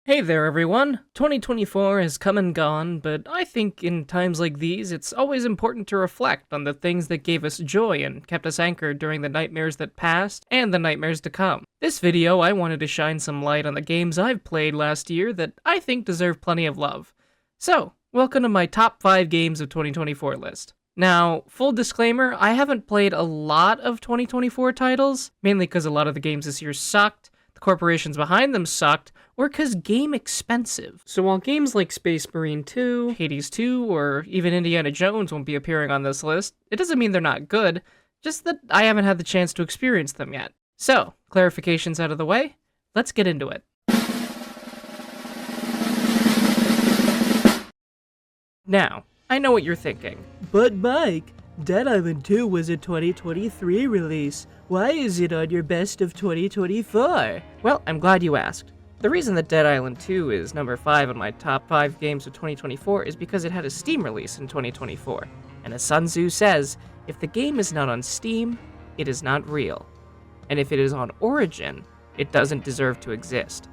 Hey there, everyone! 2024 has come and gone, but I think in times like these, it's always important to reflect on the things that gave us joy and kept us anchored during the nightmares that passed and the nightmares to come. This video, I wanted to shine some light on the games I've played last year that I think deserve plenty of love. So, welcome to my top 5 games of 2024 list. Now, full disclaimer, I haven't played a lot of 2024 titles, mainly because a lot of the games this year sucked, the corporations behind them sucked, or because game expensive. So while games like Space Marine 2, Hades 2, or even Indiana Jones won't be appearing on this list, it doesn't mean they're not good, just that I haven't had the chance to experience them yet. So, clarifications out of the way, let's get into it. Now, I know what you're thinking. But Mike, Dead Island 2 was a 2023 release. Why is it on your best of 2024? Well, I'm glad you asked. The reason that Dead Island 2 is number 5 on my top 5 games of 2024 is because it had a Steam release in 2024. And as Sun Tzu says, if the game is not on Steam, it is not real. And if it is on Origin, it doesn't deserve to exist.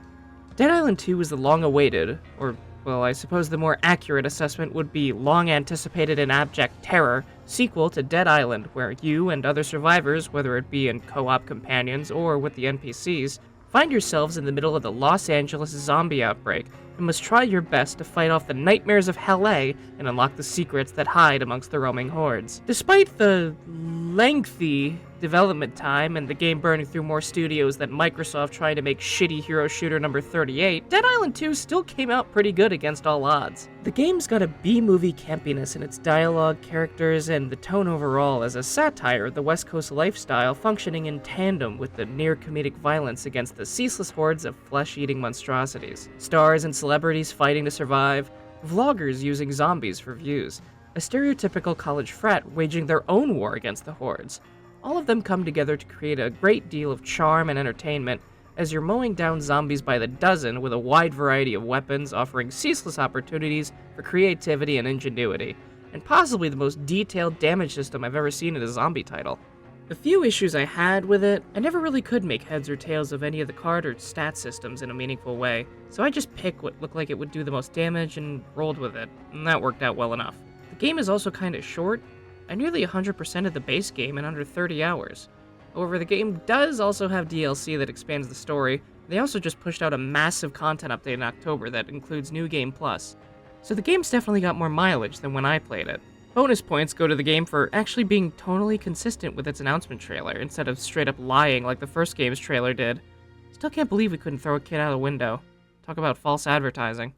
Dead Island 2 is the long-awaited, or, well, I suppose the more accurate assessment would be long-anticipated and abject terror, sequel to Dead Island, where you and other survivors, whether it be in co-op companions or with the NPCs, find yourselves in the middle of the Los Angeles zombie outbreak and must try your best to fight off the nightmares of LA and unlock the secrets that hide amongst the roaming hordes. Despite the lengthy development time and the game burning through more studios than Microsoft trying to make shitty hero shooter number 38, Dead Island 2 still came out pretty good against all odds. The game's got a B-movie campiness in its dialogue, characters, and the tone overall as a satire of the West Coast lifestyle functioning in tandem with the near-comedic violence against the ceaseless hordes of flesh-eating monstrosities. Stars and celebrities fighting to survive, vloggers using zombies for views, a stereotypical college frat waging their own war against the hordes. All of them come together to create a great deal of charm and entertainment as you're mowing down zombies by the dozen with a wide variety of weapons offering ceaseless opportunities for creativity and ingenuity, and possibly the most detailed damage system I've ever seen in a zombie title. The few issues I had with it, I never really could make heads or tails of any of the card or stat systems in a meaningful way, so I just picked what looked like it would do the most damage and rolled with it, and that worked out well enough. The game is also kinda short. I nearly 100%ed the base game in under 30 hours. However, the game does also have DLC that expands the story. They also just pushed out a massive content update in October that includes New Game Plus. So the game's definitely got more mileage than when I played it. Bonus points go to the game for actually being tonally consistent with its announcement trailer, instead of straight up lying like the first game's trailer did. Still can't believe we couldn't throw a kid out a window. Talk about false advertising.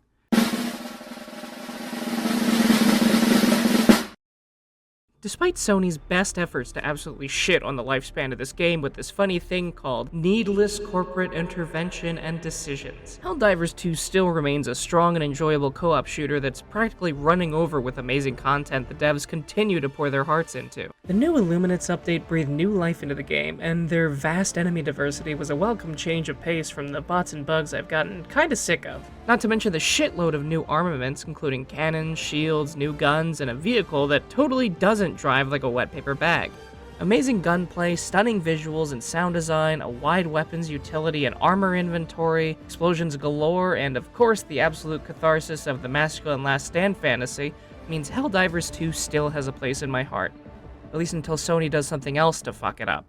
Despite Sony's best efforts to absolutely shit on the lifespan of this game with this funny thing called needless corporate intervention and decisions, Helldivers 2 still remains a strong and enjoyable co-op shooter that's practically running over with amazing content the devs continue to pour their hearts into. The new Illuminates update breathed new life into the game, and their vast enemy diversity was a welcome change of pace from the bots and bugs I've gotten kinda sick of. Not to mention the shitload of new armaments, including cannons, shields, new guns, and a vehicle that totally doesn't drive like a wet paper bag. Amazing gunplay, stunning visuals and sound design, a wide weapons utility and armor inventory, explosions galore, and of course the absolute catharsis of the masculine last stand fantasy means Helldivers 2 still has a place in my heart. At least until Sony does something else to fuck it up.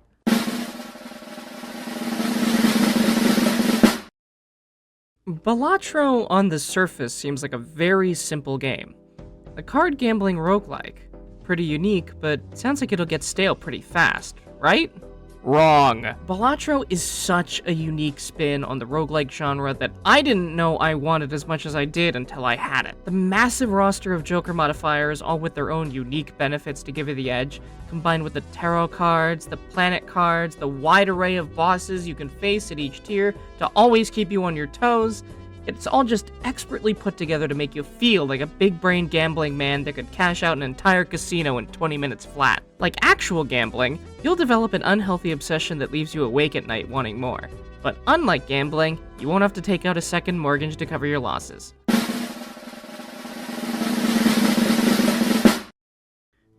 Balatro on the surface seems like a very simple game. A card gambling roguelike. Pretty unique, but sounds like it'll get stale pretty fast, right? Wrong. Balatro is such a unique spin on the roguelike genre that I didn't know I wanted as much as I did until I had it. The massive roster of Joker modifiers, all with their own unique benefits to give you the edge, combined with the tarot cards, the planet cards, the wide array of bosses you can face at each tier to always keep you on your toes, it's all just expertly put together to make you feel like a big-brain gambling man that could cash out an entire casino in 20 minutes flat. Like actual gambling, you'll develop an unhealthy obsession that leaves you awake at night wanting more. But unlike gambling, you won't have to take out a second mortgage to cover your losses.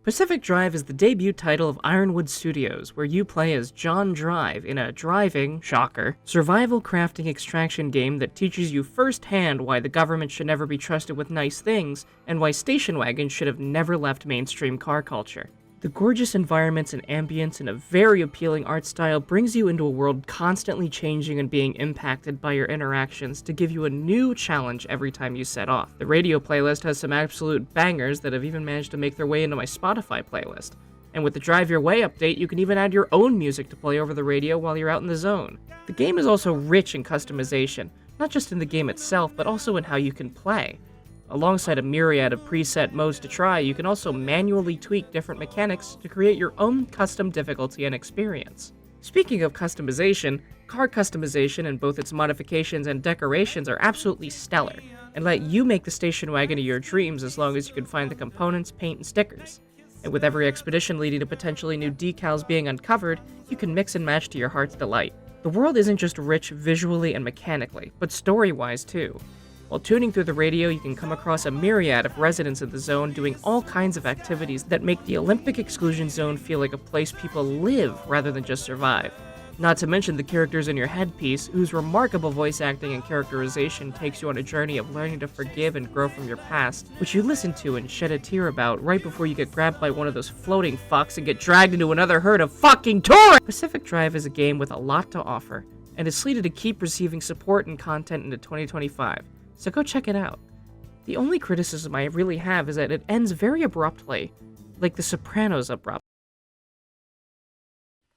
Pacific Drive is the debut title of Ironwood Studios, where you play as John Drive in a driving, shocker, survival crafting extraction game that teaches you firsthand why the government should never be trusted with nice things, and why station wagons should have never left mainstream car culture. The gorgeous environments and ambience and a very appealing art style brings you into a world constantly changing and being impacted by your interactions to give you a new challenge every time you set off. The radio playlist has some absolute bangers that have even managed to make their way into my Spotify playlist. And with the Drive Your Way update, you can even add your own music to play over the radio while you're out in the zone. The game is also rich in customization, not just in the game itself, but also in how you can play. Alongside a myriad of preset modes to try, you can also manually tweak different mechanics to create your own custom difficulty and experience. Speaking of customization, car customization in both its modifications and decorations are absolutely stellar, and let you make the station wagon of your dreams as long as you can find the components, paint, and stickers. And with every expedition leading to potentially new decals being uncovered, you can mix and match to your heart's delight. The world isn't just rich visually and mechanically, but story-wise too. While tuning through the radio, you can come across a myriad of residents of the zone doing all kinds of activities that make the Olympic Exclusion Zone feel like a place people live rather than just survive. Not to mention the characters in your headpiece, whose remarkable voice acting and characterization takes you on a journey of learning to forgive and grow from your past, which you listen to and shed a tear about right before you get grabbed by one of those floating fucks and get dragged into another herd of fucking tourists! Pacific Drive is a game with a lot to offer, and is slated to keep receiving support and content into 2025. So go check it out. The only criticism I really have is that it ends very abruptly, like The Sopranos abrupt.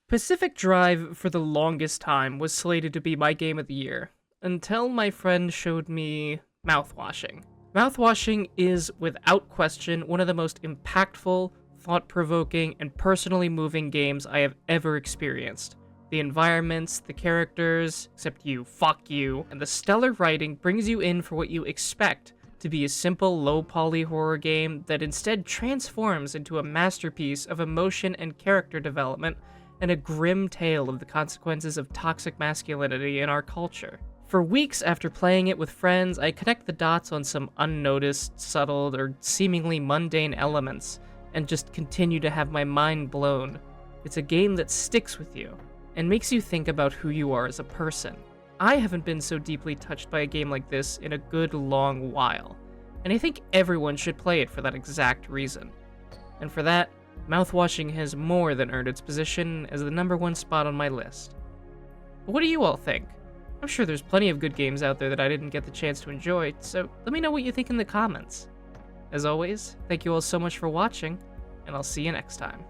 Pacific Drive, for the longest time, was slated to be my game of the year, until my friend showed me Mouthwashing. Mouthwashing is, without question, one of the most impactful, thought-provoking, and personally moving games I have ever experienced. The environments, the characters, except you, fuck you, and the stellar writing brings you in for what you expect to be a simple, low-poly horror game that instead transforms into a masterpiece of emotion and character development and a grim tale of the consequences of toxic masculinity in our culture. For weeks after playing it with friends, I connect the dots on some unnoticed, subtle, or seemingly mundane elements, and just continue to have my mind blown. It's a game that sticks with you and makes you think about who you are as a person. I haven't been so deeply touched by a game like this in a good long while, and I think everyone should play it for that exact reason. And for that, Mouthwashing has more than earned its position as the #1 spot on my list. But what do you all think? I'm sure there's plenty of good games out there that I didn't get the chance to enjoy, so let me know what you think in the comments. As always, thank you all so much for watching, and I'll see you next time.